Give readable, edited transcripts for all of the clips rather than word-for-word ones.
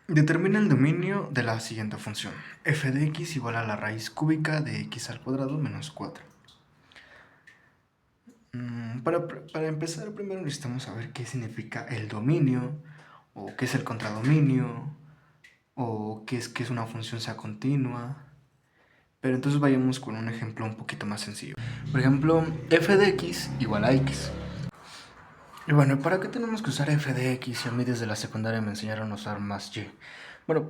Determina el dominio de la siguiente función. F de x igual a la raíz cúbica de x al cuadrado menos 4. Para empezar, primero necesitamos saber qué significa el dominio, o qué es el contradominio, o qué es que una función sea continua. Pero entonces vayamos con un ejemplo un poquito más sencillo. Por ejemplo, f de x igual a x. Y bueno, ¿para qué tenemos que usar f de x si a mí desde la secundaria me enseñaron a usar más y? Bueno,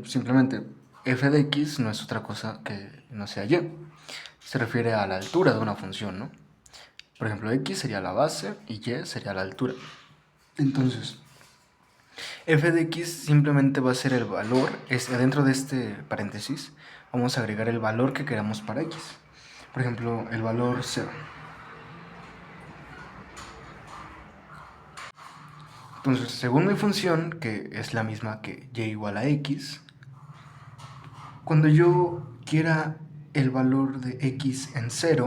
simplemente f de x no es otra cosa que no sea y. Se refiere a la altura de una función, ¿no? Por ejemplo, x sería la base y y sería la altura. Entonces, f de x simplemente va a ser el valor, dentro de este paréntesis, vamos a agregar el valor que queramos para x. Por ejemplo, el valor 0. Entonces, según mi función, que es la misma que y igual a x, cuando yo quiera el valor de x en 0,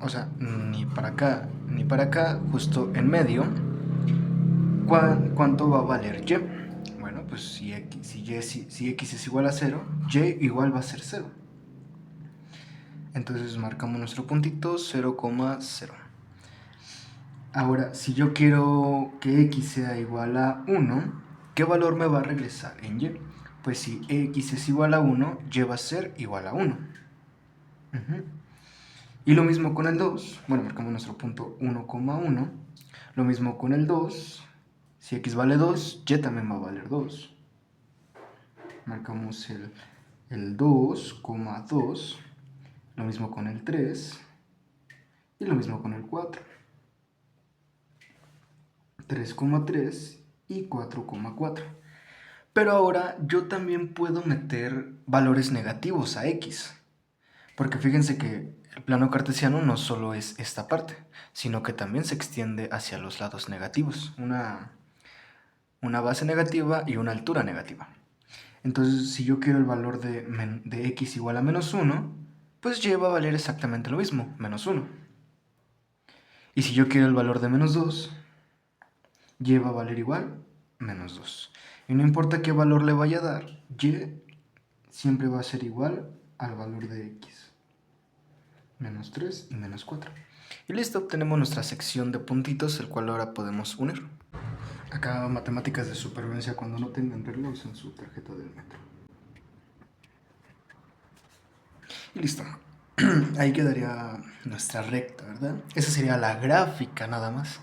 o sea, ni para acá ni para acá, justo en medio, ¿cuánto va a valer y? Bueno, pues si x es igual a 0, y igual va a ser 0. Entonces marcamos nuestro puntito 0,0. Ahora, si yo quiero que x sea igual a 1, ¿qué valor me va a regresar en y? Pues si x es igual a 1, y va a ser igual a 1. Y lo mismo con el 2. Bueno, marcamos nuestro punto 1,1. Lo mismo con el 2. Si x vale 2, y también va a valer 2. Marcamos el 2,2. Lo mismo con el 3. Y lo mismo con el 4. 3,3 y 4,4. Pero ahora yo también puedo meter valores negativos a x. Porque fíjense que el plano cartesiano no solo es esta parte, sino que también se extiende hacia los lados negativos. Una base negativa y una altura negativa. Entonces, si yo quiero el valor de x igual a menos 1, pues y va a valer exactamente lo mismo, menos 1. Y si yo quiero el valor de menos 2, y va a valer igual, menos 2. Y no importa qué valor le vaya a dar, y siempre va a ser igual al valor de x. Menos 3 y menos 4. Y listo, obtenemos nuestra sección de puntitos, el cual ahora podemos unir. Acá matemáticas de supervivencia cuando no tengan reloj en su tarjeta del metro. Y listo. Ahí quedaría nuestra recta, ¿verdad? Esa sería la gráfica nada más.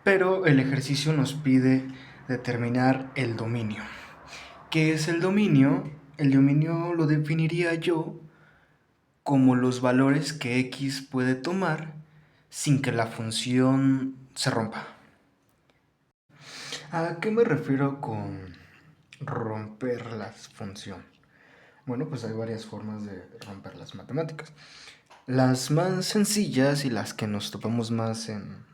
Pero el ejercicio nos pide determinar el dominio. ¿Qué es el dominio? El dominio lo definiría yo como los valores que x puede tomar sin que la función se rompa. ¿A qué me refiero con romper la función? Bueno, pues hay varias formas de romper las matemáticas. Las más sencillas y las que nos topamos más en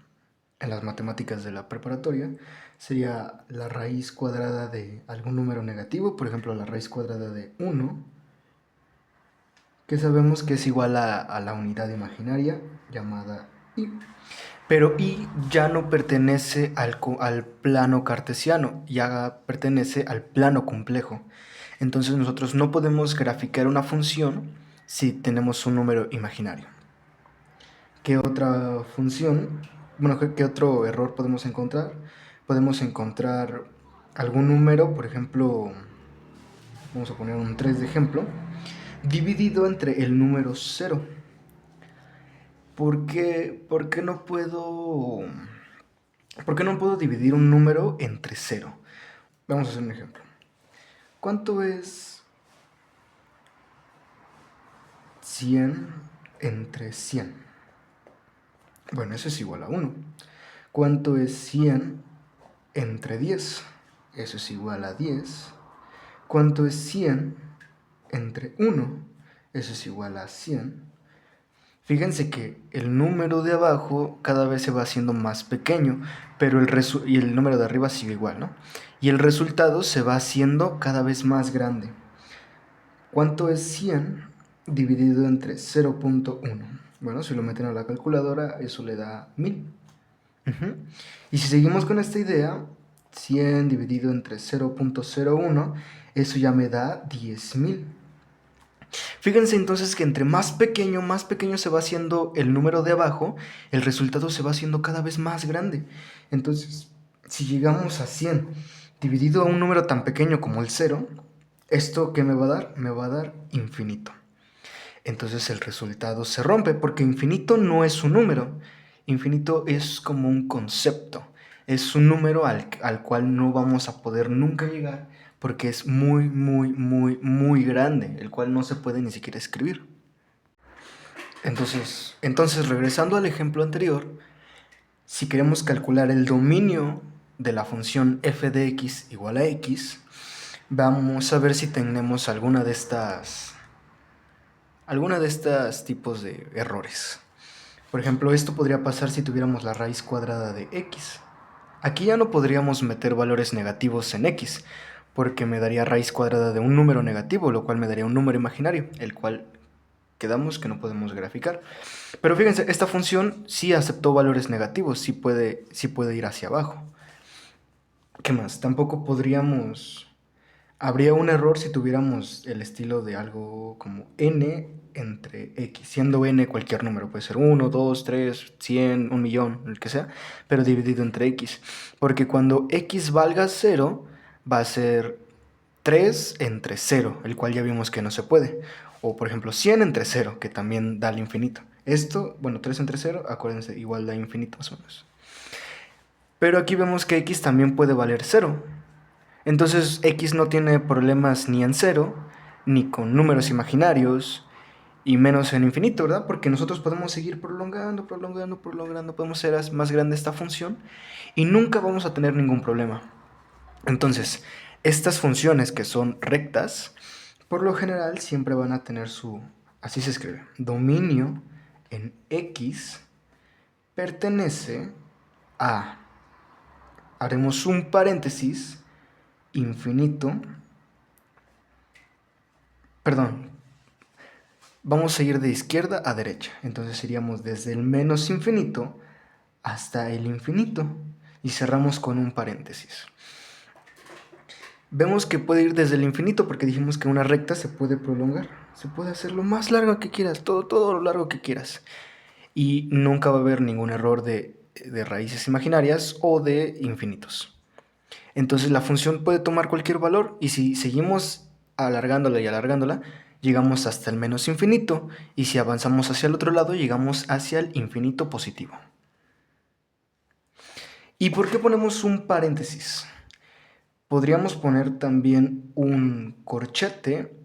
las matemáticas de la preparatoria sería la raíz cuadrada de algún número negativo, por ejemplo la raíz cuadrada de 1, que sabemos que es igual a la unidad imaginaria llamada y. Pero y ya no pertenece al plano cartesiano, ya pertenece al plano complejo. Entonces nosotros no podemos graficar una función si tenemos un número imaginario. ¿Qué otra función? Bueno, ¿qué otro error podemos encontrar? Podemos encontrar algún número, por ejemplo, vamos a poner un 3 de ejemplo, dividido entre el número 0. ¿Por qué no puedo dividir un número entre 0? Vamos a hacer un ejemplo. ¿Cuánto es 100 entre 100? Bueno, eso es igual a 1. ¿Cuánto es 100 entre 10? Eso es igual a 10. ¿Cuánto es 100 entre 1? Eso es igual a 100. Fíjense que el número de abajo cada vez se va haciendo más pequeño, pero y el número de arriba sigue igual, ¿no? Y el resultado se va haciendo cada vez más grande. ¿Cuánto es 100 dividido entre 0.1? Bueno, si lo meten a la calculadora, eso le da 1000. Y si seguimos con esta idea, 100 dividido entre 0.01, eso ya me da 10.000. Fíjense entonces que entre más pequeño se va haciendo el número de abajo, el resultado se va haciendo cada vez más grande. Entonces, si llegamos a 100 dividido a un número tan pequeño como el 0, ¿esto qué me va a dar? Me va a dar infinito. Entonces el resultado se rompe porque infinito no es un número. Infinito es como un concepto. Es un número al cual no vamos a poder nunca llegar porque es muy grande, el cual no se puede ni siquiera escribir. Entonces, regresando al ejemplo anterior, si queremos calcular el dominio de la función f de x igual a x, vamos a ver si tenemos alguna de estas tipos de errores. Por ejemplo, esto podría pasar si tuviéramos la raíz cuadrada de x. Aquí ya no podríamos meter valores negativos en x, porque me daría raíz cuadrada de un número negativo, lo cual me daría un número imaginario, el cual quedamos que no podemos graficar. Pero fíjense, esta función sí aceptó valores negativos, sí puede ir hacia abajo. ¿Qué más? Tampoco podríamos... Habría un error si tuviéramos el estilo de algo como n entre x, siendo n cualquier número, puede ser 1, 2, 3, 100, 1.000.000, el que sea, pero dividido entre x, porque cuando x valga 0, va a ser 3 entre 0, el cual ya vimos que no se puede, o por ejemplo 100 entre 0, que también da al infinito. Esto, bueno, 3 entre 0, acuérdense, igual da infinito más o menos. Pero aquí vemos que x también puede valer 0. Entonces x no tiene problemas ni en 0, ni con números imaginarios, y menos en infinito, ¿verdad? Porque nosotros podemos seguir prolongando, podemos hacer más grande esta función y nunca vamos a tener ningún problema. Entonces, estas funciones que son rectas, por lo general siempre van a tener su, así se escribe, dominio en x pertenece a, haremos un paréntesis, infinito, perdón, vamos a ir de izquierda a derecha, entonces iríamos desde el menos infinito hasta el infinito y cerramos con un paréntesis. Vemos que puede ir desde el infinito porque dijimos que una recta se puede prolongar, se puede hacer lo más largo que quieras, todo lo largo que quieras, y nunca va a haber ningún error de raíces imaginarias o de infinitos. Entonces la función puede tomar cualquier valor y si seguimos alargándola y alargándola, llegamos hasta el menos infinito y si avanzamos hacia el otro lado, llegamos hacia el infinito positivo. ¿Y por qué ponemos un paréntesis? Podríamos poner también un corchete,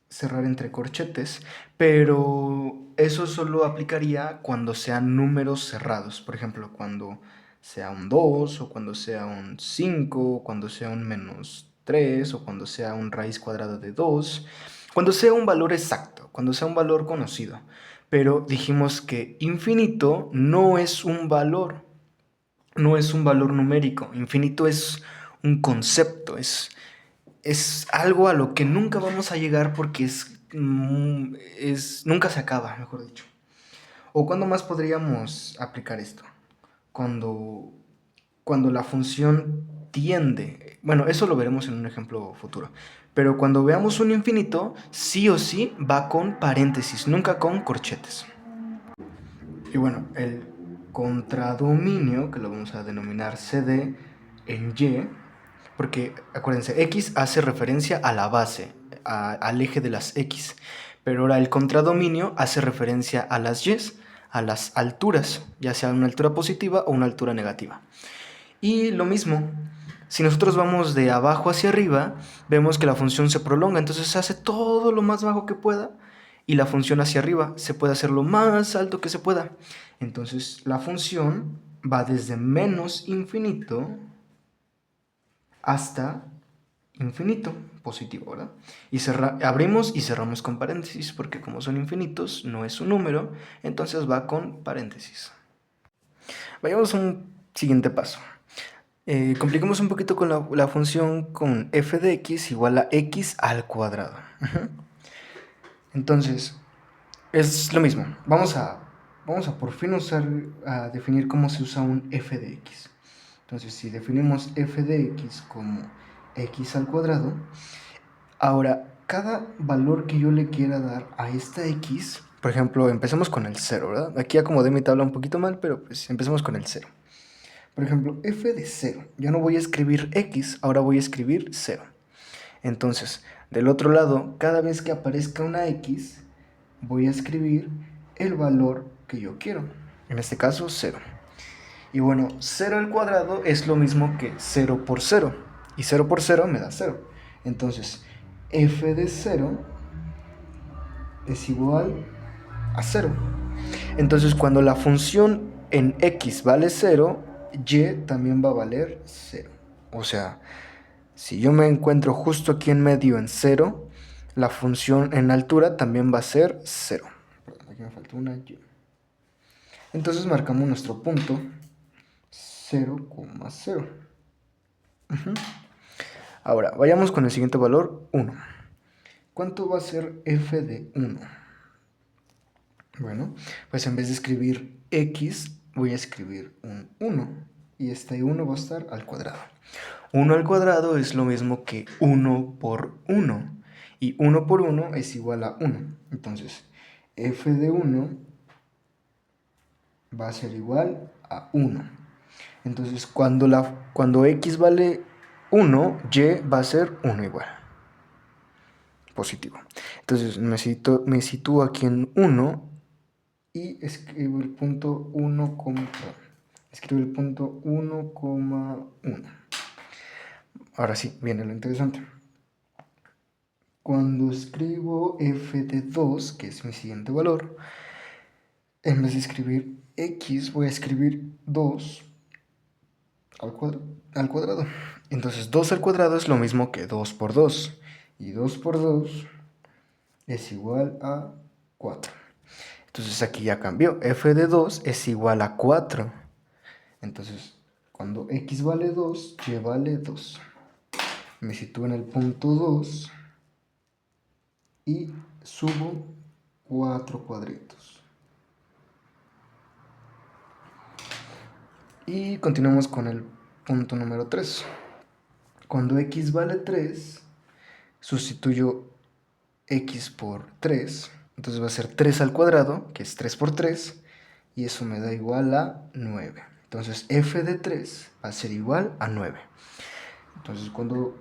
cerrar entre corchetes, pero eso solo aplicaría cuando sean números cerrados. Por ejemplo, cuando sea un 2, o cuando sea un 5, o cuando sea un -3, o cuando sea un raíz cuadrada de 2, cuando sea un valor exacto, cuando sea un valor conocido. Pero dijimos que infinito no es un valor, no es un valor numérico. Infinito es un concepto, es algo a lo que nunca vamos a llegar porque nunca se acaba, mejor dicho. ¿O cuándo más podríamos aplicar esto? Cuando, cuando la función tiende, bueno, eso lo veremos en un ejemplo futuro, pero cuando veamos un infinito, sí o sí va con paréntesis, nunca con corchetes. Y bueno, el contradominio, que lo vamos a denominar CD en Y, porque acuérdense, X hace referencia a la base, al eje de las X, pero ahora el contradominio hace referencia a las Y, a las alturas, ya sea una altura positiva o una altura negativa. Y lo mismo, si nosotros vamos de abajo hacia arriba, vemos que la función se prolonga, entonces se hace todo lo más bajo que pueda, y la función hacia arriba se puede hacer lo más alto que se pueda. Entonces la función va desde menos infinito hasta infinito positivo, ¿verdad? Y abrimos y cerramos con paréntesis porque como son infinitos, no es un número, entonces va con paréntesis. Vayamos a un siguiente paso. Compliquemos un poquito con la función con f de x igual a x al cuadrado. Entonces, es lo mismo. Vamos a por fin a definir cómo se usa un f de x. Entonces, si definimos f de x como x al cuadrado, ahora, cada valor que yo le quiera dar a esta x, por ejemplo, empecemos con el 0, ¿verdad? Aquí acomodé mi tabla un poquito mal, pero pues empecemos con el 0. Por ejemplo, f de 0. Yo no voy a escribir x, ahora voy a escribir 0. Entonces, del otro lado, cada vez que aparezca una x, voy a escribir el valor que yo quiero. En este caso, 0. Y bueno, 0 al cuadrado es lo mismo que 0 por 0. Y 0 por 0 me da 0. Entonces, f de 0 es igual a 0. Entonces, cuando la función en x vale 0, y también va a valer 0. O sea, si yo me encuentro justo aquí en medio en 0, la función en altura también va a ser 0. Perdón, aquí me falta una y. Entonces marcamos nuestro punto 0,0. Ahora, vayamos con el siguiente valor, 1. ¿Cuánto va a ser f de 1? Bueno, pues en vez de escribir x, voy a escribir un 1. Y este 1 va a estar al cuadrado. 1 al cuadrado es lo mismo que 1 por 1. Y 1 por 1 es igual a 1. Entonces, f de 1 va a ser igual a 1. Entonces, cuando x vale 1, y va a ser 1 igual. Positivo. Entonces, me sitúo aquí en 1 y escribo el punto 1, escribo el punto 1,1. Ahora sí, viene lo interesante. Cuando escribo f de 2, que es mi siguiente valor, en vez de escribir x, voy a escribir 2 al cuadrado. Entonces 2 al cuadrado es lo mismo que 2 por 2. Y 2 por 2 es igual a 4. Entonces aquí ya cambió. F de 2 es igual a 4. Entonces cuando x vale 2, y vale 2. Me sitúo en el punto 2 y subo 4 cuadritos. Y continuamos con el punto número 3. Cuando x vale 3, sustituyo x por 3. Entonces va a ser 3 al cuadrado, que es 3 por 3. Y eso me da igual a 9. Entonces f de 3 va a ser igual a 9. Entonces cuando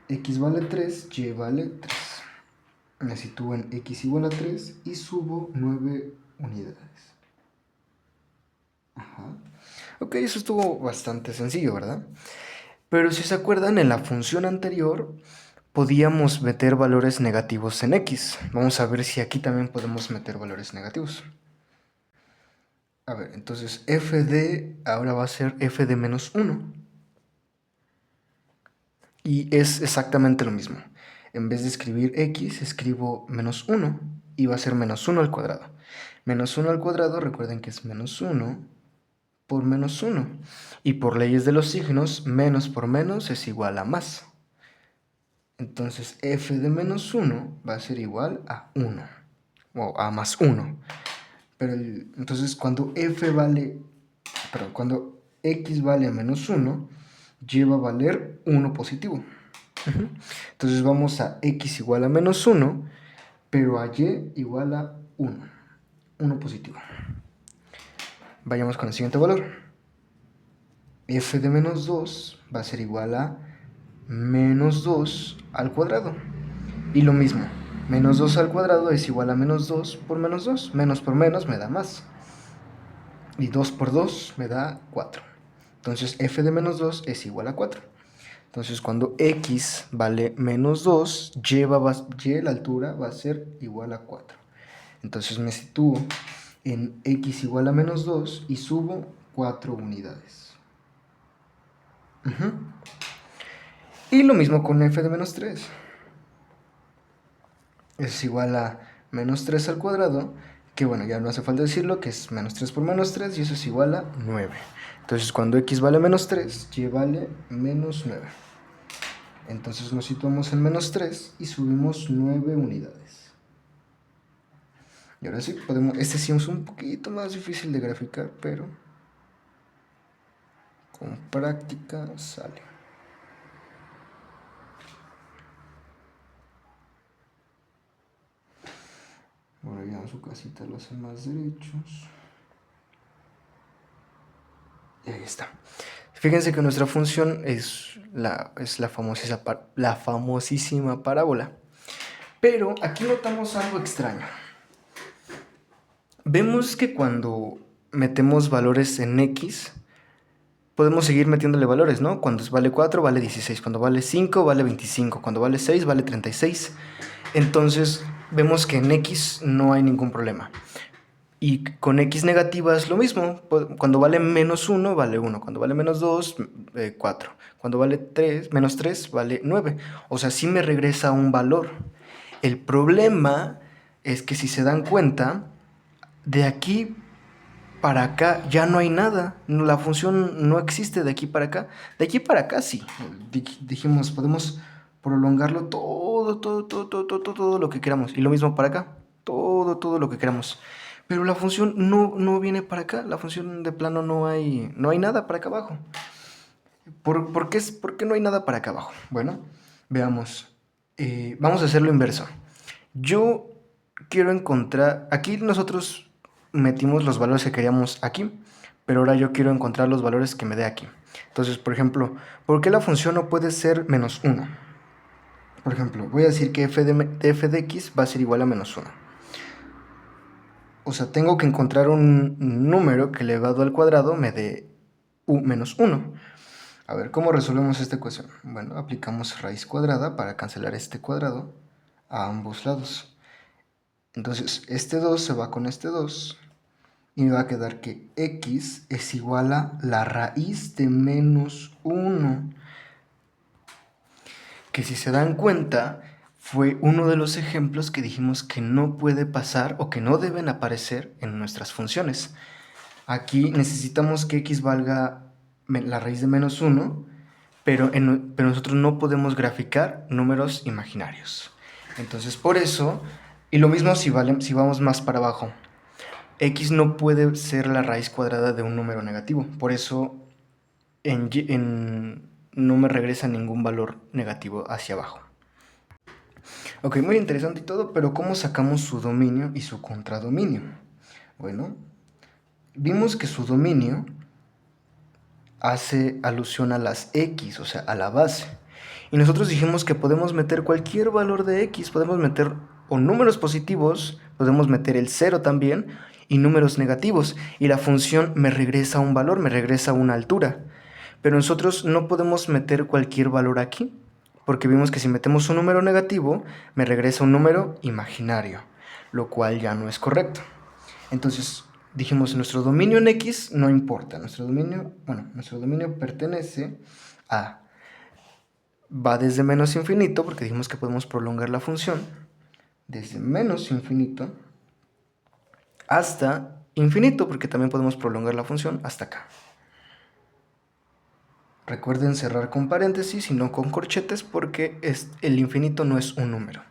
x vale 3, y vale 3. Me sitúo en x igual a 3 y subo 9 unidades. Ajá. Ok, eso estuvo bastante sencillo, ¿verdad? Pero si se acuerdan, en la función anterior podíamos meter valores negativos en x. Vamos a ver si aquí también podemos meter valores negativos. A ver, entonces f de ahora va a ser f de menos 1. Y es exactamente lo mismo. En vez de escribir x, escribo menos 1 y va a ser menos 1 al cuadrado. Menos 1 al cuadrado, recuerden que es menos 1 por menos 1. Y por leyes de los signos, menos por menos es igual a más. Entonces f de menos 1 va a ser igual a 1. O a más 1. Pero entonces cuando cuando x vale a menos 1, lleva a valer 1 positivo. Entonces vamos a x igual a menos 1, pero a y igual a 1. 1 positivo. Vayamos con el siguiente valor. F de menos 2 va a ser igual a menos 2 al cuadrado. Y lo mismo, menos 2 al cuadrado es igual a menos 2 por menos 2. Menos por menos me da más. Y 2 por 2 me da 4. Entonces f de menos 2 es igual a 4. Entonces cuando x vale menos 2, y la altura va a ser igual a 4. Entonces me sitúo en x igual a menos 2 y subo 4 unidades. Y lo mismo con f de menos 3. Es igual a menos 3 al cuadrado, que bueno, ya no hace falta decirlo, que es menos 3 por menos 3, y eso es igual a 9. Entonces cuando x vale menos 3, y vale menos 9. Entonces nos situamos en menos 3 y subimos 9 unidades. Y ahora sí, este sí es un poquito más difícil de graficar, pero con práctica sale. Ahora ya en su casita lo hacen más derechos. Y ahí está. Fíjense que nuestra función es la famosísima parábola. Pero aquí notamos algo extraño. Vemos que cuando metemos valores en X, podemos seguir metiéndole valores, ¿no? Cuando vale 4, vale 16. Cuando vale 5, vale 25. Cuando vale 6, vale 36. Entonces, vemos que en X no hay ningún problema. Y con X negativa es lo mismo. Cuando vale menos 1, vale 1. Cuando vale menos 2, 4. Cuando vale menos 3, vale 9. O sea, sí me regresa un valor. El problema es que si se dan cuenta, de aquí para acá ya no hay nada. La función no existe de aquí para acá. De aquí para acá sí. Dijimos, podemos prolongarlo todo lo que queramos. Y lo mismo para acá. Todo lo que queramos. Pero la función no viene para acá. La función de plano no hay nada para acá abajo. ¿Por qué no hay nada para acá abajo? Bueno, veamos. Vamos a hacer lo inverso. Yo quiero encontrar... Aquí nosotros metimos los valores que queríamos aquí, pero ahora yo quiero encontrar los valores que me dé aquí. Entonces, por ejemplo, ¿por qué la función no puede ser menos 1? Por ejemplo, voy a decir que f de x va a ser igual a menos 1. O sea, tengo que encontrar un número que elevado al cuadrado me dé menos 1. A ver, ¿cómo resolvemos esta ecuación? Bueno, aplicamos raíz cuadrada para cancelar este cuadrado a ambos lados. Entonces, este 2 se va con este 2 y me va a quedar que x es igual a la raíz de menos 1. Que si se dan cuenta, fue uno de los ejemplos que dijimos que no puede pasar o que no deben aparecer en nuestras funciones. Aquí necesitamos que x valga la raíz de menos 1, pero nosotros no podemos graficar números imaginarios. Entonces, por eso, y lo mismo si vamos más para abajo, x no puede ser la raíz cuadrada de un número negativo. Por eso no me regresa ningún valor negativo hacia abajo. Ok, muy interesante y todo, pero ¿cómo sacamos su dominio y su contradominio? Bueno, vimos que su dominio hace alusión a las x, o sea, a la base. Y nosotros dijimos que podemos meter cualquier valor de x, podemos meter o números positivos, podemos meter el 0 también, y números negativos. Y la función me regresa un valor, me regresa una altura. Pero nosotros no podemos meter cualquier valor aquí, porque vimos que si metemos un número negativo, me regresa un número imaginario, lo cual ya no es correcto. Entonces, dijimos, nuestro dominio en X no importa. Nuestro dominio pertenece a... Va desde menos infinito, porque dijimos que podemos prolongar la función, desde menos infinito hasta infinito, porque también podemos prolongar la función hasta acá. Recuerden cerrar con paréntesis y no con corchetes, porque el infinito no es un número.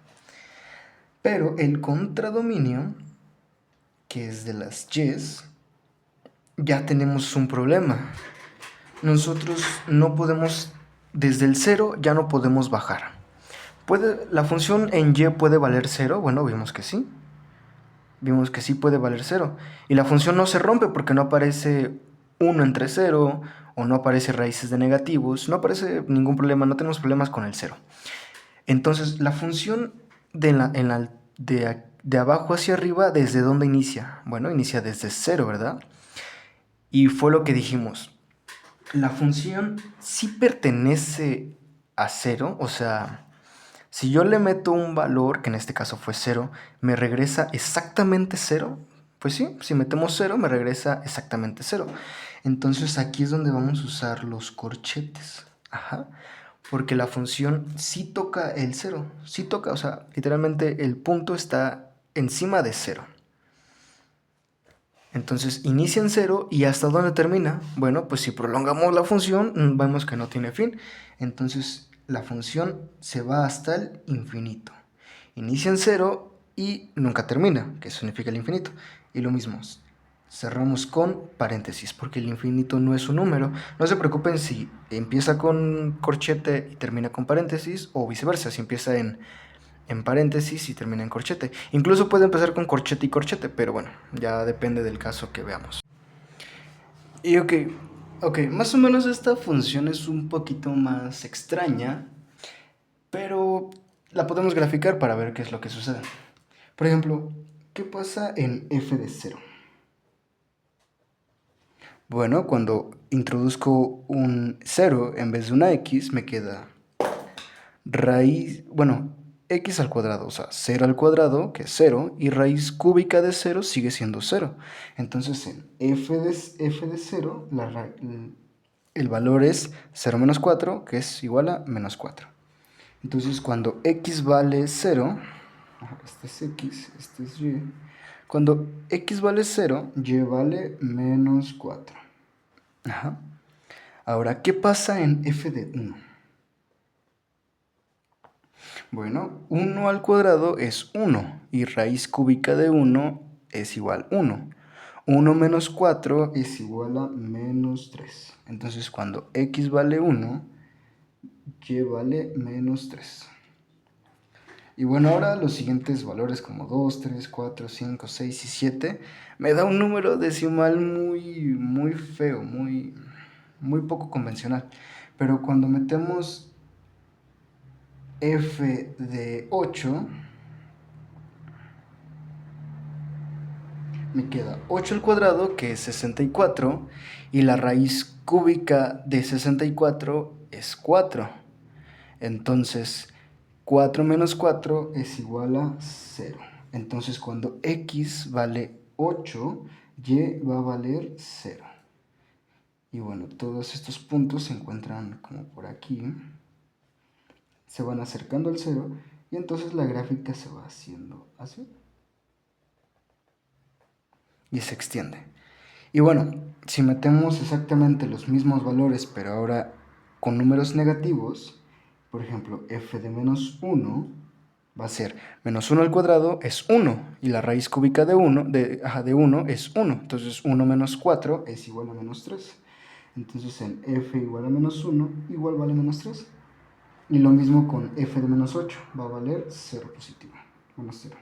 Pero el contradominio, que es de las y's, ya tenemos un problema. Nosotros no podemos, desde el 0 ya no podemos bajar. ¿La función en y puede valer 0? Bueno, vimos que sí. Vimos que sí puede valer 0. Y la función no se rompe porque no aparece 1 entre 0, o no aparece raíces de negativos, no aparece ningún problema, no tenemos problemas con el 0. Entonces, la función de abajo hacia arriba, ¿desde dónde inicia? Bueno, inicia desde 0, ¿verdad? Y fue lo que dijimos. La función sí pertenece a 0, o sea, si yo le meto un valor, que en este caso fue 0, ¿me regresa exactamente 0? Pues sí, si metemos 0, me regresa exactamente 0. Entonces aquí es donde vamos a usar los corchetes. Ajá. Porque la función sí toca el 0. Sí toca, o sea, literalmente el punto está encima de 0. Entonces inicia en 0 y ¿hasta dónde termina? Bueno, pues si prolongamos la función, vemos que no tiene fin. Entonces la función se va hasta el infinito. Inicia en 0 y nunca termina, que significa el infinito. Y lo mismo, Cerramos con paréntesis, porque el infinito no es un número. No se preocupen si empieza con corchete y termina con paréntesis, o viceversa, si empieza en paréntesis y termina en corchete. Incluso puede empezar con corchete y corchete, pero bueno, ya depende del caso que veamos. Y ok, más o menos esta función es un poquito más extraña, pero la podemos graficar para ver qué es lo que sucede. Por ejemplo, ¿qué pasa en f de 0? Bueno, cuando introduzco un 0 en vez de una x, me queda raíz, bueno, x al cuadrado, o sea, 0 al cuadrado, que es 0, y raíz cúbica de 0 sigue siendo 0. Entonces, en f de 0, el valor es 0 menos 4, que es igual a menos 4. Entonces, cuando x vale 0, este es x, este es y, cuando x vale 0, y vale menos 4. Ajá. Ahora, ¿qué pasa en f de 1? Bueno, 1 al cuadrado es 1 y raíz cúbica de 1 es igual a 1. 1 menos 4 es igual a menos 3. Entonces, cuando x vale 1, y vale menos 3. Y bueno, ahora los siguientes valores como 2, 3, 4, 5, 6 y 7 me da un número decimal muy feo, muy poco convencional. Pero cuando metemos f de 8, me queda 8 al cuadrado, que es 64, y la raíz cúbica de 64 es 4. Entonces, 4 menos 4 es igual a 0. Entonces, cuando x vale 8, y va a valer 0. Y bueno, todos estos puntos se encuentran como por aquí. Se van acercando al 0 y entonces la gráfica se va haciendo así. Y se extiende. Y bueno, si metemos exactamente los mismos valores, pero ahora con números negativos, por ejemplo, f de menos 1 va a ser menos 1 al cuadrado es 1, y la raíz cúbica de 1, de 1 es 1. Entonces 1 menos 4 es igual a menos 3. Entonces en f igual a menos 1, igual vale menos 3. Y lo mismo con f de menos 8, va a valer 0 positivo, menos 0.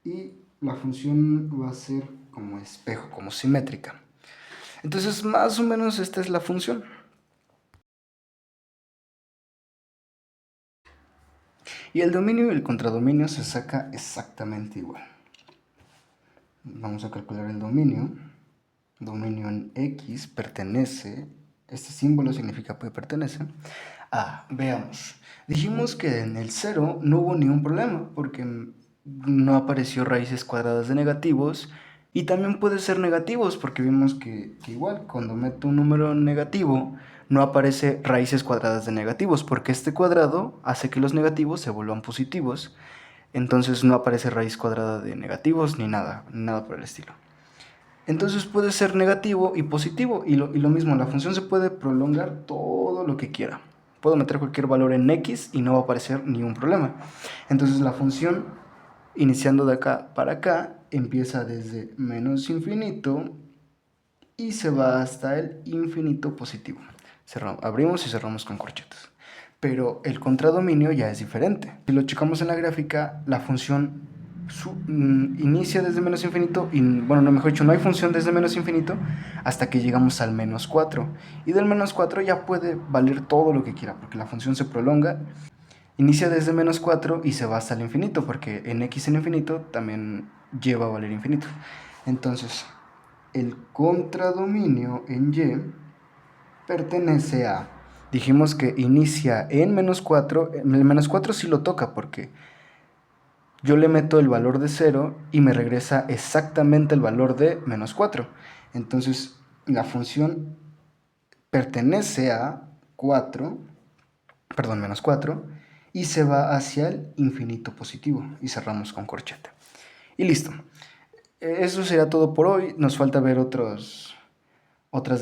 Y la función va a ser como espejo, como simétrica. Entonces, más o menos esta es la función. Y el dominio y el contradominio se saca exactamente igual. Vamos a calcular el dominio. Dominio en x pertenece, este símbolo significa que pertenece a, veamos, dijimos que en el 0 no hubo ningún problema porque no apareció raíces cuadradas de negativos, y también puede ser negativos porque vimos que igual cuando meto un número negativo no aparece raíces cuadradas de negativos, porque este cuadrado hace que los negativos se vuelvan positivos. Entonces no aparece raíz cuadrada de negativos ni nada por el estilo. Entonces puede ser negativo y positivo, y lo mismo, la función se puede prolongar todo lo que quiera. Puedo meter cualquier valor en x y no va a aparecer ningún problema. Entonces la función, iniciando de acá para acá, empieza desde menos infinito y se va hasta el infinito positivo. Abrimos y cerramos con corchetes. Pero el contradominio ya es diferente. Si lo checamos en la gráfica, la función inicia desde menos infinito, y bueno, no, mejor dicho, no hay función desde menos infinito hasta que llegamos al menos 4. Y del menos 4 ya puede valer todo lo que quiera, porque la función se prolonga. Inicia desde menos 4 y se va hasta el infinito, porque en x en infinito también lleva a valer infinito. Entonces, el contradominio en y pertenece a, dijimos que inicia en menos 4, el menos 4 sí lo toca porque yo le meto el valor de 0 y me regresa exactamente el valor de menos 4. Entonces la función pertenece a 4, perdón, menos 4, y se va hacia el infinito positivo, y cerramos con corchete. Y listo. Eso será todo por hoy. Nos falta ver otras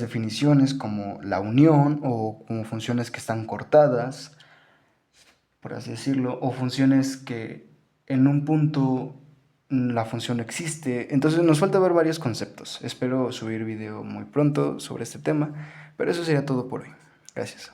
definiciones como la unión, o como funciones que están cortadas, por así decirlo, o funciones que en un punto la función no existe. Entonces nos falta ver varios conceptos. Espero subir video muy pronto sobre este tema, pero eso sería todo por hoy. Gracias.